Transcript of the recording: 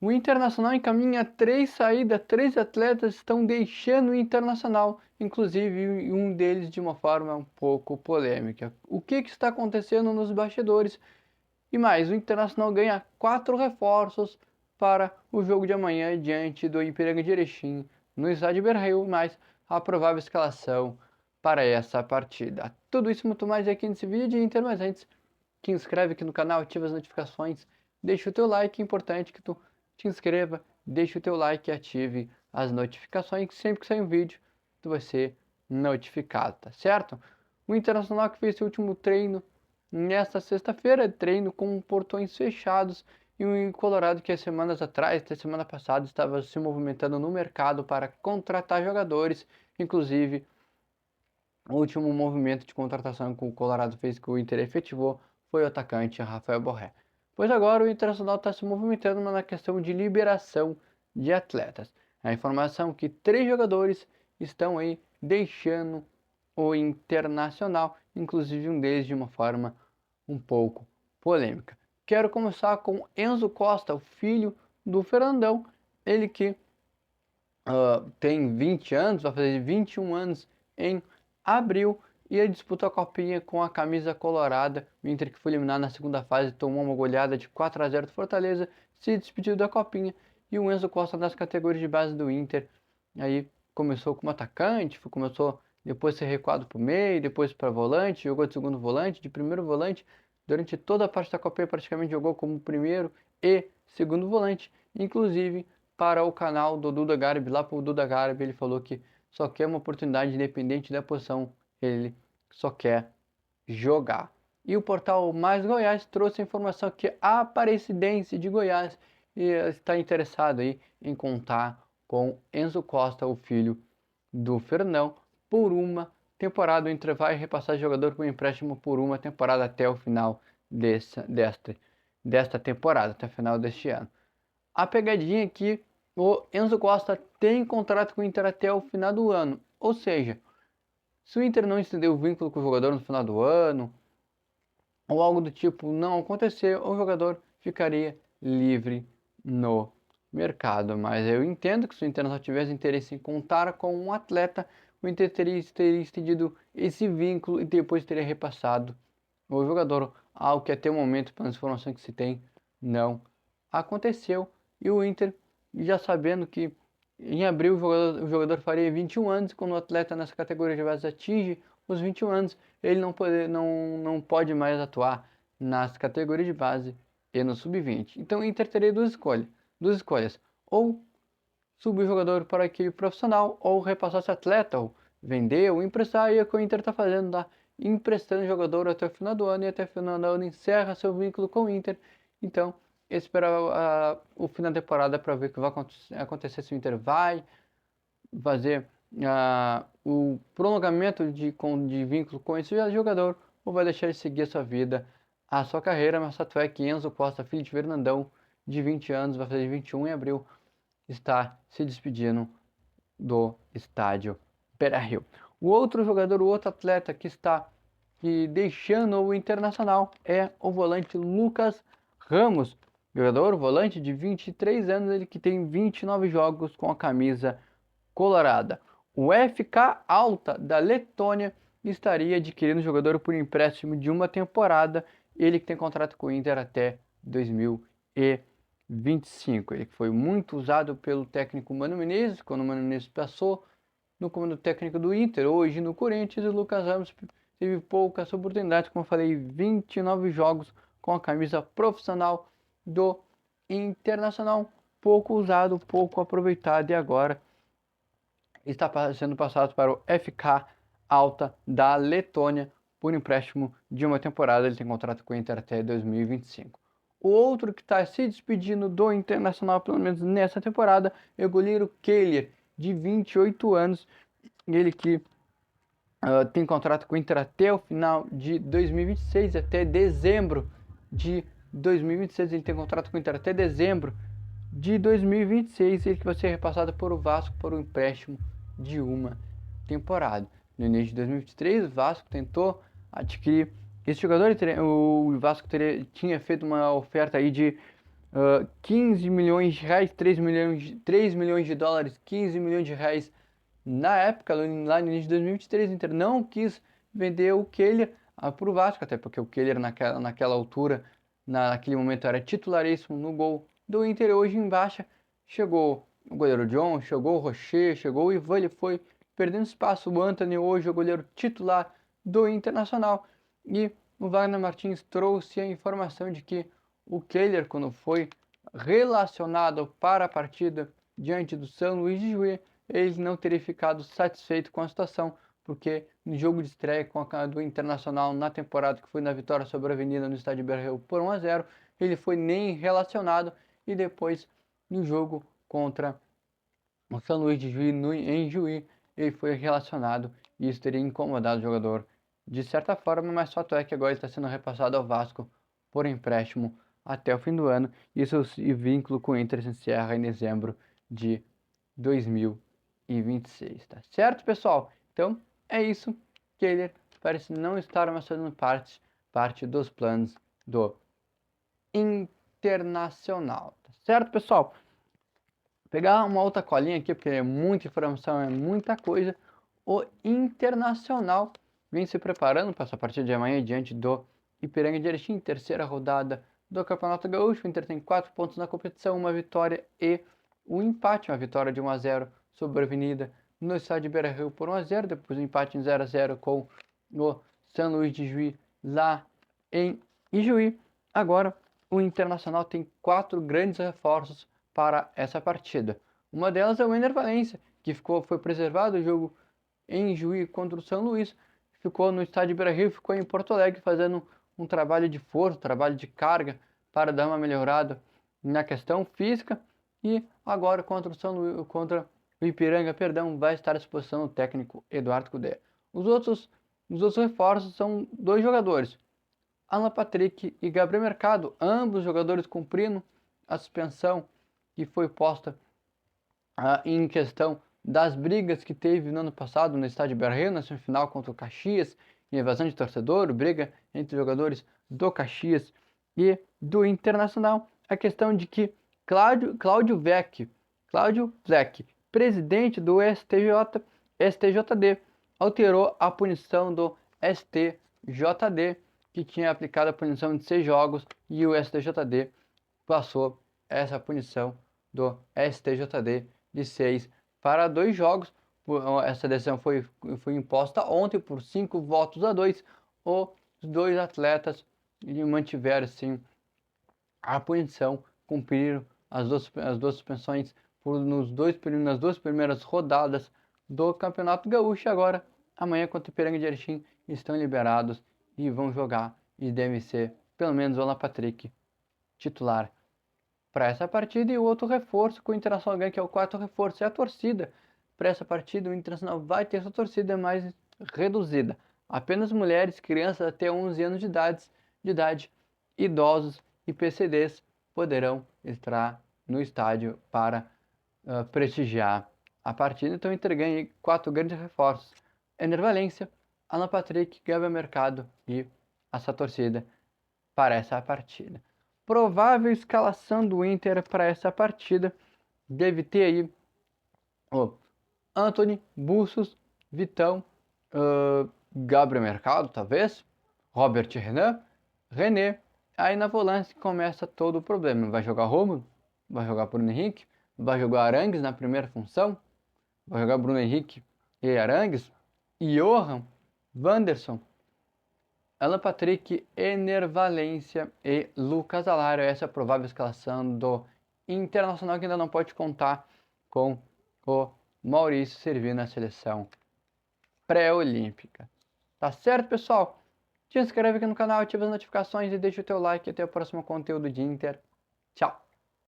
O Internacional encaminha 3 saídas, 3 atletas estão deixando o Internacional, inclusive um deles de uma forma um pouco polêmica. O que está acontecendo nos bastidores? E mais, o Internacional ganha 4 reforços para o jogo de amanhã diante do Ipiranga de Erechim no estádio Beira-Rio, mais a provável escalação para essa partida. Tudo isso e muito mais aqui nesse vídeo, Inter, mas antes, te inscreve aqui no canal, ativa as notificações, deixa o teu like, é importante que tu te inscreva, deixa o teu like e ative as notificações, que sempre que sair um vídeo, tu vai ser notificado, tá certo? O Internacional que fez seu último treino nesta sexta-feira, treino com portões fechados, e o Colorado que há semanas atrás, até semana passada, estava se movimentando no mercado para contratar jogadores, inclusive o último movimento de contratação que o Colorado fez, que o Inter efetivou, foi o atacante Rafael Borré. Pois agora o Internacional está se movimentando na questão de liberação de atletas. A informação é que 3 jogadores estão aí deixando o Internacional, inclusive um deles de uma forma um pouco polêmica. Quero começar com Enzo Costa, o filho do Fernandão, ele que tem 20 anos, vai fazer 21 anos em abril, e ele disputou a copinha com a camisa colorada. O Inter, que foi eliminado na segunda fase, tomou uma goleada de 4-0 do Fortaleza, se despediu da copinha, e o Enzo Costa nas categorias de base do Inter, aí começou como atacante, começou depois a ser recuado para o meio, depois para volante, jogou de segundo volante, de primeiro volante, durante toda a parte da copinha praticamente jogou como primeiro e segundo volante, inclusive para o canal do Duda Garbi, lá para o Duda Garbi, ele falou que só quer uma oportunidade independente da posição, ele só quer jogar. E o portal Mais Goiás trouxe a informação que a Aparecidense de Goiás está interessado aí em contar com Enzo Costa, o filho do Fernão, por uma temporada. O Inter vai repassar jogador com empréstimo por uma temporada até o final desta temporada, até o final deste ano. A pegadinha é que o Enzo Costa tem contrato com o Inter até o final do ano. Ou seja, se o Inter não estender o vínculo com o jogador no final do ano, ou algo do tipo não acontecer, o jogador ficaria livre no mercado. Mas eu entendo que se o Inter não tivesse interesse em contar com um atleta, o Inter teria estendido esse vínculo e depois teria repassado o jogador, algo que até o momento, pelas informações que se tem, não aconteceu. E o Inter, já sabendo que em abril o jogador faria 21 anos, quando o atleta nessa categoria de base atinge os 21 anos, ele não pode mais atuar nas categorias de base e no sub-20. Então o Inter teria duas escolhas, ou subir o jogador para a equipe profissional, ou repassar esse atleta, ou vender, ou emprestar, e é o que o Inter está fazendo, tá? Emprestando o jogador até o final do ano, e até o final do ano encerra seu vínculo com o Inter. Então, esperar o final da temporada para ver o que vai acontecer, se o Inter vai fazer o prolongamento de vínculo com esse jogador, ou vai deixar ele seguir a sua vida, a sua carreira. Mas fato é que Enzo Costa, filho de Fernandão, de 20 anos, vai fazer 21 em abril, está se despedindo do estádio Beira-Rio. O outro jogador, o outro atleta que está deixando o Internacional é o volante Lucas Ramos. Jogador, volante de 23 anos, ele que tem 29 jogos com a camisa colorada. O FK Alta da Letônia estaria adquirindo o jogador por empréstimo de uma temporada. Ele que tem contrato com o Inter até 2025. Ele foi muito usado pelo técnico Mano Menezes, quando o Mano Menezes passou no comando técnico do Inter. Hoje no Corinthians, o Lucas Ramos teve poucas oportunidades, como eu falei, 29 jogos com a camisa profissional do Internacional, pouco usado, pouco aproveitado, e agora está sendo passado para o FK Alta da Letônia por empréstimo de uma temporada. Ele tem contrato com o Inter até 2025. O outro que está se despedindo do Internacional, pelo menos nessa temporada, é o goleiro Kehler, de 28 anos. Ele que tem contrato com o Inter até o final de 2026, até dezembro de 2026. Ele tem contrato com o Inter até dezembro de 2026. Ele que vai ser repassado por o Vasco por um empréstimo de uma temporada. No início de 2023, o Vasco tentou adquirir esse jogador. O Vasco tinha feito uma oferta aí de 15 milhões de reais, 3 milhões de dólares, 15 milhões de reais na época, lá no início de 2023. O Inter não quis vender o Kehler para o Vasco, até porque o Kehler naquela altura, naquele momento, era titularíssimo no gol do Inter. Hoje em baixa chegou o goleiro John, chegou o Rocher, chegou o Ivan, ele foi perdendo espaço. O Antony hoje é o goleiro titular do Internacional. E o Wagner Martins trouxe a informação de que o Kehler, quando foi relacionado para a partida diante do São Luís de Juí, ele não teria ficado satisfeito com a situação, porque no jogo de estreia do Internacional na temporada, que foi na vitória sobre a Avenida no estádio Beira-Rio por 1-0, ele foi nem relacionado, e depois no jogo contra o São Luís de Juí em Juí, ele foi relacionado, e isso teria incomodado o jogador de certa forma, mas fato é que agora ele está sendo repassado ao Vasco por empréstimo até o fim do ano, e seu vínculo com o Inter se encerra em dezembro de 2026, tá certo, pessoal? Então, é isso. Kehler parece não estar mais fazendo parte dos planos do Internacional, tá certo, pessoal? Vou pegar uma outra colinha aqui, porque é muita informação, é muita coisa. O Internacional vem se preparando para essa partida de amanhã diante do Ipiranga de Erechim, terceira rodada do Campeonato Gaúcho. O Inter tem 4 pontos na competição, uma vitória e um empate, uma vitória de 1-0 sobre a Avenida no estádio Beira-Rio por 1-0, depois um empate em 0-0 com o São Luís de Juí lá em Ijuí. Agora o Internacional tem 4 grandes reforços para essa partida. Uma delas é o Ener Valencia, que foi preservado o jogo em Juí contra o São Luís, ficou no estádio Beira-Rio, ficou em Porto Alegre fazendo um trabalho de força, trabalho de carga para dar uma melhorada na questão física, e agora contra o Ipiranga, vai estar à disposição do técnico Eduardo Cudê. Os outros reforços são 2 jogadores, Alan Patrick e Gabriel Mercado, ambos jogadores cumprindo a suspensão que foi posta em questão das brigas que teve no ano passado no estádio Beira-Rio, na semifinal contra o Caxias, em evasão de torcedor, briga entre jogadores do Caxias e do Internacional. A questão de que Cláudio Vec, presidente do STJD, alterou a punição do STJD, que tinha aplicado a punição de 6 jogos, e o STJD passou essa punição do STJD de 6 para 2 jogos. Essa decisão foi imposta ontem por 5-2. Os 2 atletas mantiveram sim a punição, cumpriram as duas suspensões nas 2 primeiras rodadas do Campeonato Gaúcho. Agora, amanhã contra o Ipiranga de Erechim, estão liberados e vão jogar, e deve ser pelo menos o Alan Patrick titular para essa partida. E o outro reforço que o Internacional ganha, que é o 4º reforço, é a torcida. Para essa partida, o Internacional vai ter sua torcida mais reduzida. Apenas mulheres, crianças até 11 anos de idade, idosos e PCDs poderão entrar no estádio para prestigiar a partida. Então o Inter ganha 4 grandes reforços: Ener Valencia, Alan Patrick, Gabriel Mercado e essa torcida para essa partida. Provável escalação do Inter para essa partida deve ter aí o Antony, Bustos, Vitão, Gabriel Mercado, talvez, Robert René. Aí na volância começa todo o problema. Vai jogar Romulo, vai jogar Bruno Henrique, vai jogar Arangues na primeira função, vai jogar Bruno Henrique e Arangues, Johan, Wanderson, Alan Patrick, Ener Valencia e Lucas Alário. Essa é a provável escalação do Internacional, que ainda não pode contar com o Maurício servindo na seleção pré-olímpica. Tá certo, pessoal? Te inscreve aqui no canal, ativa as notificações e deixa o teu like. Até o próximo conteúdo de Inter. Tchau!